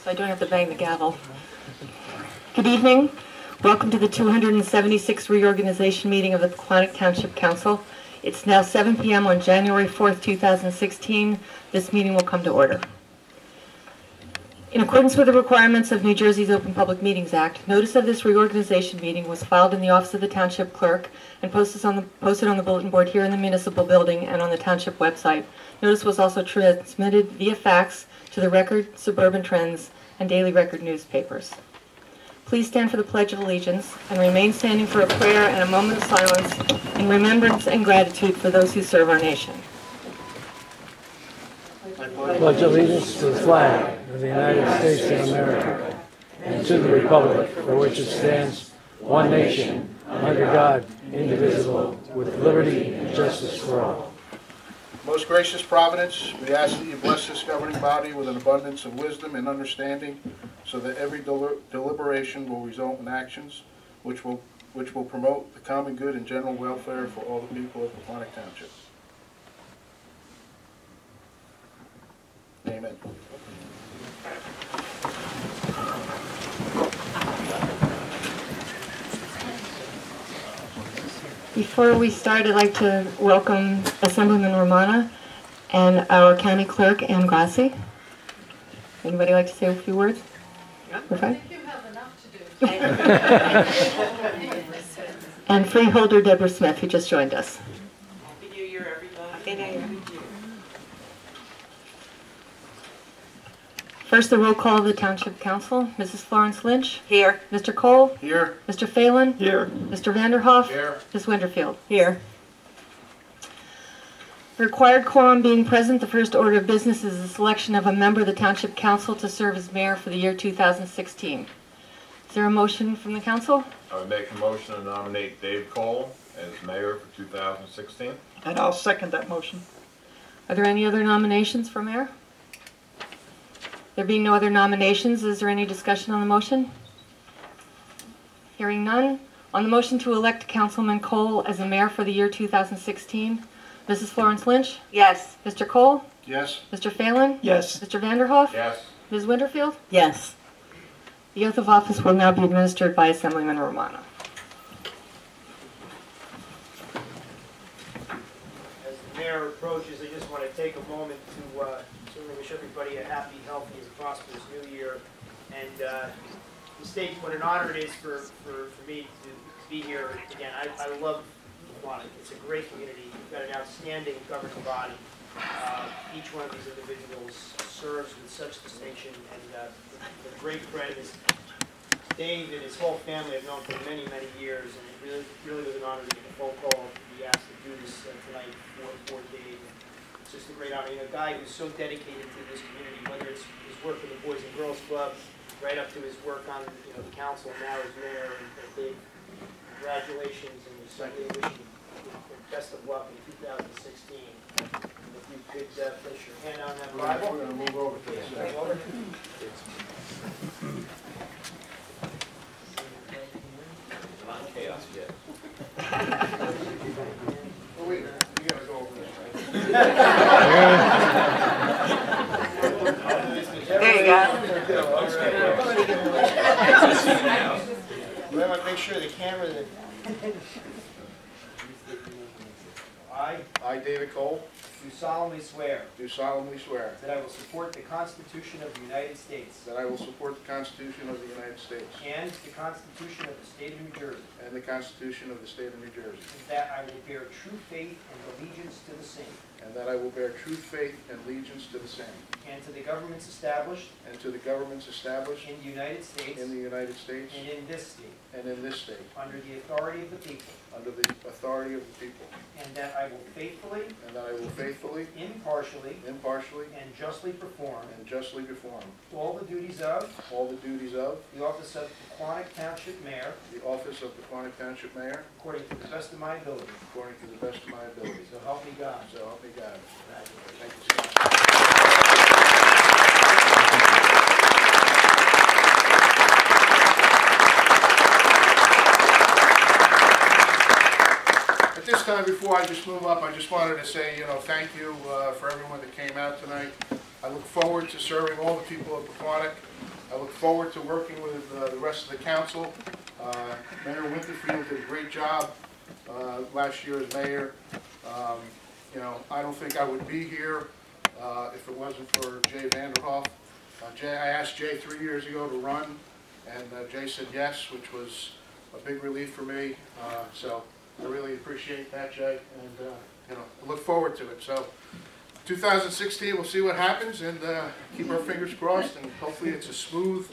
so I don't have to bang the gavel. Good evening. Welcome to the 276th Reorganization meeting of the Pequannock Township Council. It's now 7 p.m. on January 4th, 2016. This meeting will come to order. In accordance with the requirements of New Jersey's Open Public Meetings Act, notice of this reorganization meeting was filed in the office of the Township Clerk and posted on the bulletin board here in the Municipal Building and on the Township website. Notice was also transmitted via fax to the Record, Suburban Trends, and Daily Record newspapers. Please stand for the Pledge of Allegiance and remain standing for a prayer and a moment of silence in remembrance and gratitude for those who serve our nation. I pledge allegiance to the flag of the United States of America and to the republic for which it stands, one nation, under God, indivisible, with liberty and justice for all. Most gracious Providence, we ask that you bless this governing body with an abundance of wisdom and understanding so that every deliberation will result in actions which will promote the common good and general welfare for all the people of Pequannock Township. Amen. Before we start, I'd like to welcome Assemblyman Romana and our County Clerk, Ann Grassi. Anybody like to say a few words? Yeah. We're fine? I think you have enough to do. And freeholder Deborah Smith, who just joined us. Happy New Year, everybody. Happy New Year. First, the roll call of the Township Council. Mrs. Florence Lynch. Here. Mr. Cole. Here. Mr. Phelan. Here. Mr. Vanderhoff. Here. Ms. Winterfield. Here. Required quorum being present, the first order of business is the selection of a member of the Township Council to serve as mayor for the year 2016. Is there a motion from the council? I would make a motion to nominate Dave Cole as mayor for 2016. And I'll second that motion. Are there any other nominations for mayor? There being no other nominations, is there any discussion on the motion? Hearing none. On the motion to elect Councilman Cole as the mayor for the year 2016, Mrs. Florence Lynch? Yes. Mr. Cole? Yes. Mr. Phelan? Yes. Mr. Vanderhoff? Yes. Ms. Winterfield? Yes. The oath of office will now be administered by Assemblyman Romano. As the mayor approaches, I just want to take a moment to certainly wish everybody a happy, healthy, and prosperous new year. And to state what an honor it is for me to be here. Again, I love Pequannock. It's a great community. We've got an outstanding governing body. Each one of these individuals serves with such distinction, and a great friend is Dave and his whole family I've known for many, many years, and it really was an honor to get a phone call to be asked to do this tonight for Dave. It's just a great honor. A guy who's so dedicated to this community, whether it's his work with the Boys and Girls Club, right up to his work on the council now as mayor. And Dave, congratulations, and we certainly wish you the best of luck in 2016. And if you could place your hand on that Bible. We're going to move over to the side. Chaos yet. Oh, wait, you got to go over this. There you go. We want to make sure the camera that I, David Cole, do solemnly swear do solemnly swear that I will support the Constitution of the United States that I will support the Constitution of the United States and the Constitution of the State of New Jersey, and the Constitution of the State of New Jersey, and that I will bear true faith and allegiance to the same, and that I will bear true faith and allegiance to the same, and to the governments established and to the governments established in the United States in the United States and in this state, and in this state, under the authority of the people, under the authority of the people, and that I will faithfully, and that I will faithfully, impartially, impartially, and justly perform and justly perform all the duties of all the duties of the office of Pequannock Township Mayor the office of Pequannock Township Mayor according to the best of my ability. according to the best of my ability. So help me God. So help me God. Congratulations. Thank you, sir. At this time, before I just move up, I just wanted to say, thank you for everyone that came out tonight. I look forward to serving all the people of Pequannock. I look forward to working with the rest of the council. Mayor Winterfield did a great job last year as mayor. You know, I don't think I would be here if it wasn't for Jay Vanderhoff. I asked Jay 3 years ago to run, and Jay said yes, which was a big relief for me. So I really appreciate that, Jay, and you know, I look forward to it. So 2016, we'll see what happens, and keep our fingers crossed, and hopefully it's a smooth.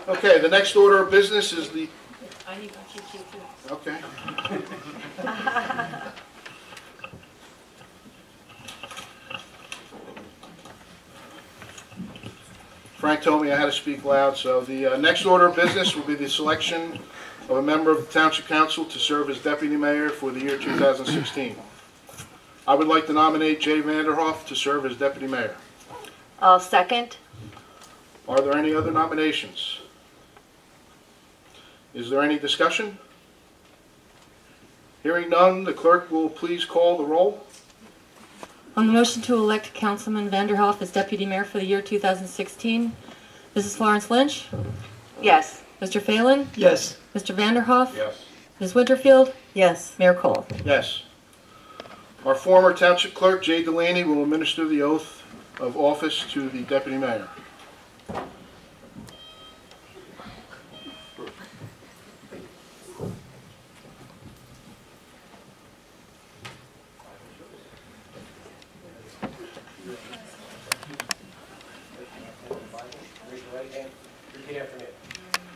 Okay, the next order of business is the... I need my cheat sheet too. Okay. Frank told me I had to speak loud, so the next order of business will be the selection of a member of the Township Council to serve as Deputy Mayor for the year 2016. I would like to nominate Jay Vanderhoff to serve as Deputy Mayor. I'll second. Are there any other nominations? Is there any discussion? Hearing none, the clerk will please call the roll. On the motion to elect Councilman Vanderhoff as Deputy Mayor for the year 2016, Mrs. Florence Lynch? Yes. Mr. Phelan? Yes. Mr. Vanderhoff? Yes. Ms. Winterfield? Yes. Mayor Cole? Yes. Our former Township Clerk, Jay Delaney, will administer the oath of office to the Deputy Mayor. Raise your right hand. Repeat after me.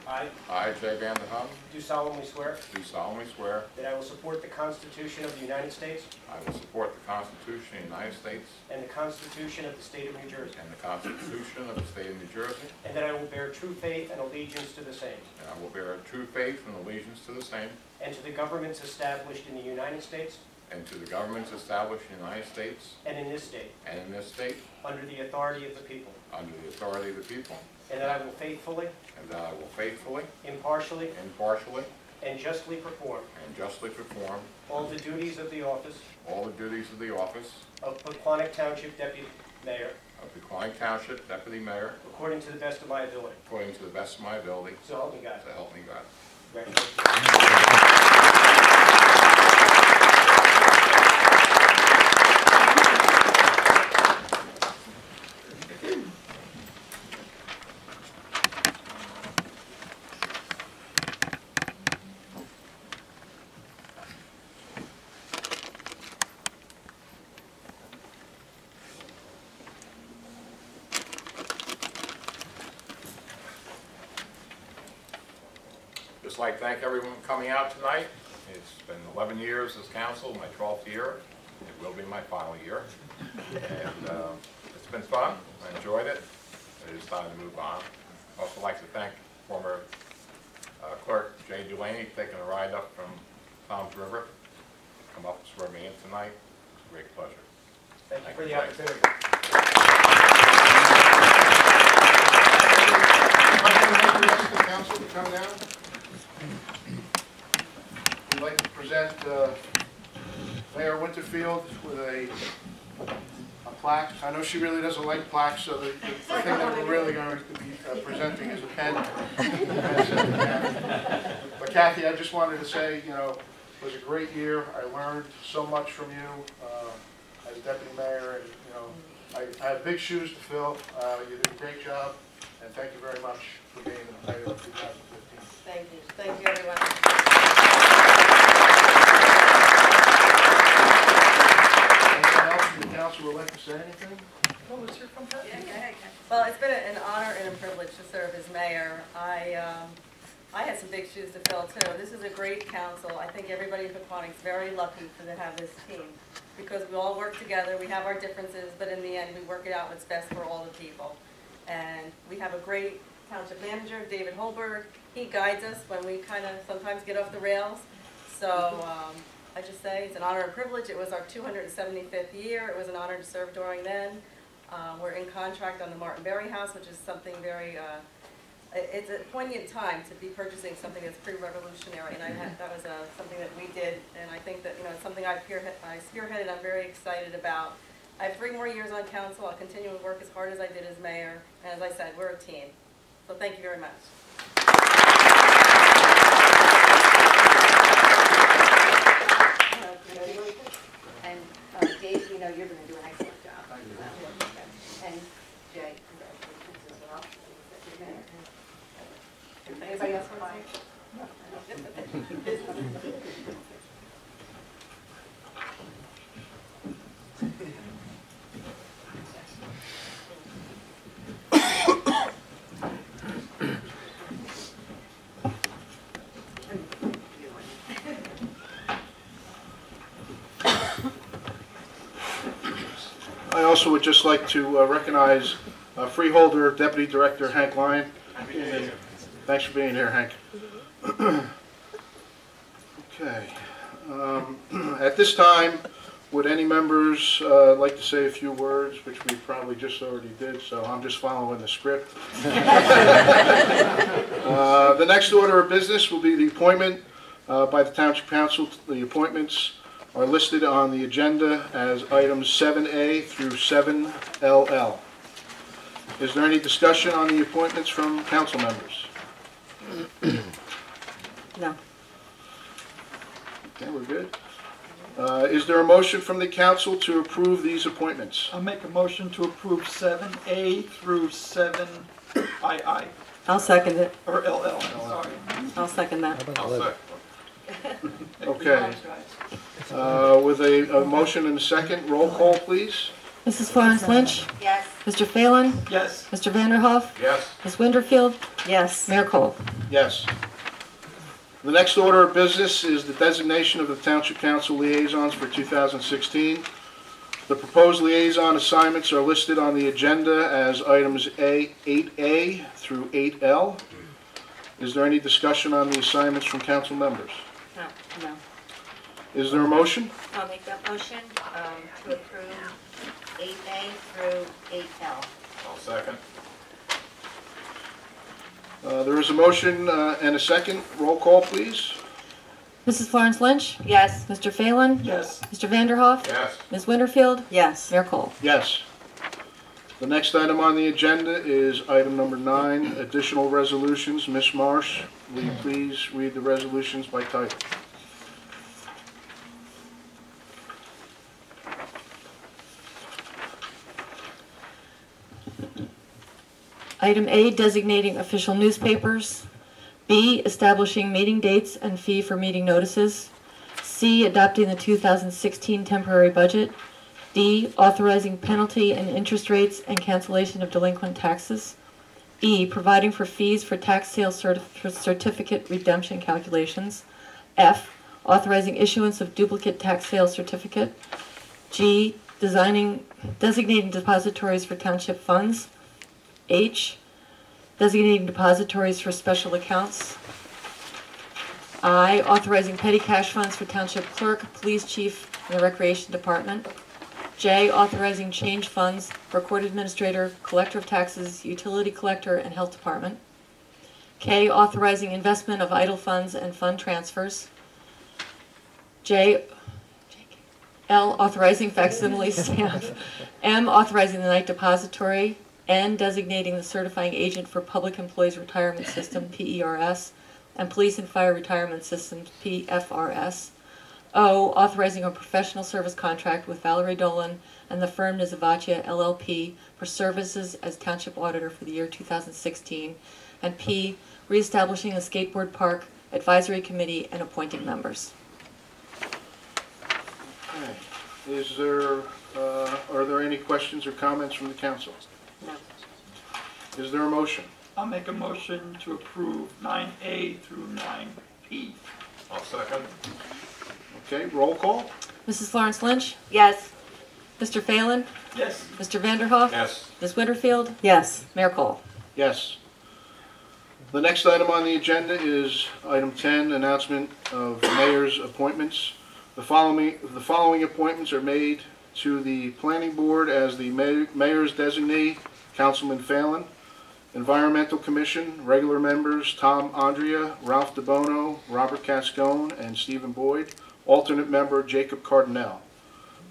I, Jay Vanderhoff, Do solemnly swear do solemnly swear that I will support the Constitution of the United States I will support the Constitution of the United States and the Constitution of the State of New Jersey, and the Constitution of the State of New Jersey, and that I will bear true faith and allegiance to the same, and I will bear true faith and allegiance to the same, and to the governments established in the United States and to the governments established in the United States and in this state, and in this state, under the authority of the people, under the authority of the people, and that I will faithfully, and that I will faithfully, impartially, impartially, and justly perform and justly perform all the duties of the office all the duties of the office of Pequannock Township Deputy Mayor of Pequannock Township Deputy Mayor according to the best of my ability. according to the best of my ability, So help me God. so help me God. Congratulations. Just like to thank everyone for coming out tonight. It's been 11 years as council, my 12th year. It will be my final year. And it's been fun. I enjoyed it. It is time to move on. I'd also like to thank former clerk Jay Delaney for taking a ride up from Tom's River. Come up and swear me in tonight. It's a great pleasure. Thank you Thank for you, the Frank. opportunity. I'd like the rest of the council to come down. We'd like to present Mayor Winterfield with a plaque. I know she really doesn't like plaques, so the thing that we're really going to be presenting is a pen. But Kathy, I just wanted to say, you know, it was a great year. I learned so much from you as deputy mayor, and, you know, I have big shoes to fill. You did a great job, and thank you very much for being the mayor of 2015. Thank you. Thank you, everyone. Anyone else from the council would like to say anything? Well, it's been an honor and a privilege to serve as mayor. I had some big shoes to fill too. This is a great council. I think everybody in Pequannock is very lucky to have this team because we all work together. We have our differences, but in the end, we work it out what's best for all the people. And we have a great township manager, David Holberg. He guides us when we kind of sometimes get off the rails. So I just say it's an honor and privilege. It was our 275th year. It was an honor to serve during then. We're in contract on the Martin Berry House, which is something very, it's a poignant time to be purchasing something that's pre-revolutionary, and that was something that we did, and I think that, you know, it's something I spearheaded. I'm very excited about. I have 3 more years on council. I'll continue to work as hard as I did as mayor, and as I said, we're a team. So thank you very much. And Dave, we know you're going to do an excellent job. And Jay, congratulations as well. Anybody else want to I also would just like to recognize Freeholder Deputy Director Hank Lyon. Thanks for being here, Hank. Okay. At this time, would any members like to say a few words, which we probably just already did, so I'm just following the script. The next order of business will be the appointment by the Township Council. The appointments are listed on the agenda as items 7A through 7LL. Is there any discussion on the appointments from council members? No. Okay, we're good. Is there a motion from the council to approve these appointments? I'll make a motion to approve 7A through 7II, I'll second it. or LL, sorry. I'll second that. I'll second. Okay. With a motion and a second, roll call, please. Mrs. Florence Lynch? Yes. Mr. Phelan? Yes. Mr. Vanderhoff? Yes. Ms. Winterfield? Yes. Mayor Cole? Yes. The next order of business is the designation of the Township Council liaisons for 2016. The proposed liaison assignments are listed on the agenda as items 8A through 8L. Is there any discussion on the assignments from council members? No. Is there a motion? I'll make that motion to approve 8A through 8L. I'll second. There is a motion and a second. Roll call, please. Mrs. Florence Lynch? Yes. Mr. Phelan? Yes. Mr. Vanderhoff? Yes. Ms. Winterfield? Yes. Mayor Cole? Yes. The next item on the agenda is item number 9, additional resolutions. Ms. Marsh, will you please read the resolutions by title? Item A, designating official newspapers. B, establishing meeting dates and fee for meeting notices. C, adopting the 2016 temporary budget. D, authorizing penalty and interest rates and cancellation of delinquent taxes. E, providing for fees for tax sale certificate redemption calculations. F, authorizing issuance of duplicate tax sale certificate. G, designating depositories for township funds. H, designating depositories for special accounts. I, authorizing petty cash funds for township clerk, police chief, and the recreation department. J, authorizing change funds for court administrator, collector of taxes, utility collector, and health department. K, authorizing investment of idle funds and fund transfers. L, authorizing facsimile stamp. M, authorizing the night depository. N, designating the certifying agent for Public Employees Retirement System, PERS, and Police and Fire Retirement Systems, PFRS. O, authorizing a professional service contract with Valerie Dolan and the firm Nizavatia LLP for services as township auditor for the year 2016. And P, reestablishing a skateboard park advisory committee and appointing members. Okay. Is there, are there any questions or comments from the council? No. Is there a motion? I'll make a motion to approve 9A through 9P. I'll second. Okay, roll call? Mrs. Florence Lynch? Yes. Mr. Phelan? Yes. Mr. Vanderhoff? Yes. Ms. Winterfield? Yes. Mayor Cole? Yes. The next item on the agenda is item 10, announcement of mayor's appointments. The following appointments are made to the planning board as the mayor's designee, Councilman Phelan. Environmental Commission, regular members Tom Andrea, Ralph DeBono, Robert Cascone, and Stephen Boyd. Alternate member Jacob Cardinale.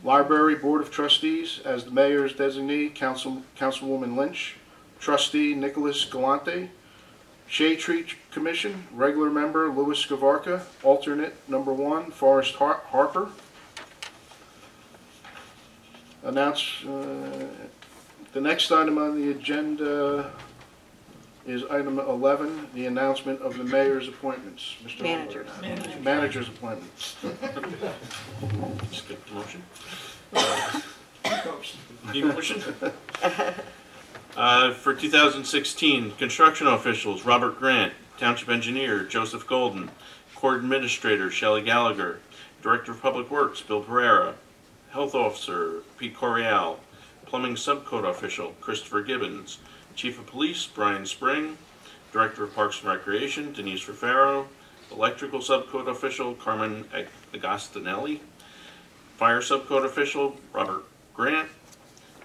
Library Board of Trustees, as the mayor's designee, Councilwoman Lynch. Trustee Nicholas Galante. Shade Tree Commission, regular member Louis Skavarka. Alternate number 1, Forrest Harper. The next item on the agenda is item 11, the announcement of the mayor's appointments. Mr. Managers. Holder. Manager's appointments. Skip the motion. Motion. Need a motion? For 2016, construction officials, Robert Grant, Township Engineer, Joseph Golden, Court Administrator, Shelley Gallagher, Director of Public Works, Bill Pereira, Health Officer, Pete Corial, Plumbing Subcode Official, Christopher Gibbons, Chief of Police, Brian Spring, Director of Parks and Recreation, Denise Rufaro, Electrical Subcode Official, Carmen Agostinelli, Fire Subcode Official, Robert Grant,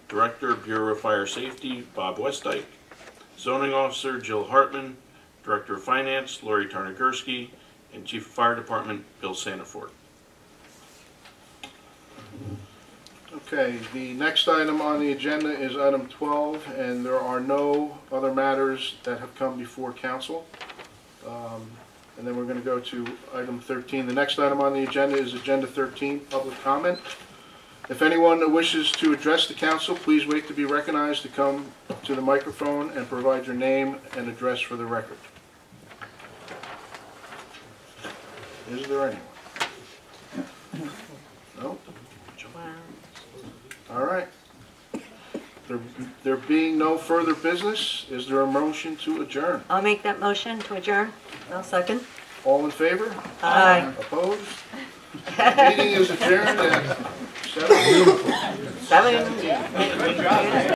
Director, Bureau of Fire Safety, Bob Westdyke, Zoning Officer, Jill Hartman, Director of Finance, Lori Tarnagurski, and Chief of Fire Department, Bill Sanafort. Okay, the next item on the agenda is item 12, and there are no other matters that have come before council. And then we're going to go to item 13. The next item on the agenda is agenda 13, public comment. If anyone wishes to address the council, please wait to be recognized to come to the microphone and provide your name and address for the record. Is there anyone? No? All right. There being no further business, is there a motion to adjourn? I'll make that motion to adjourn. I'll second. All in favor? Aye. Opposed? Meeting is adjourned at 7. 7.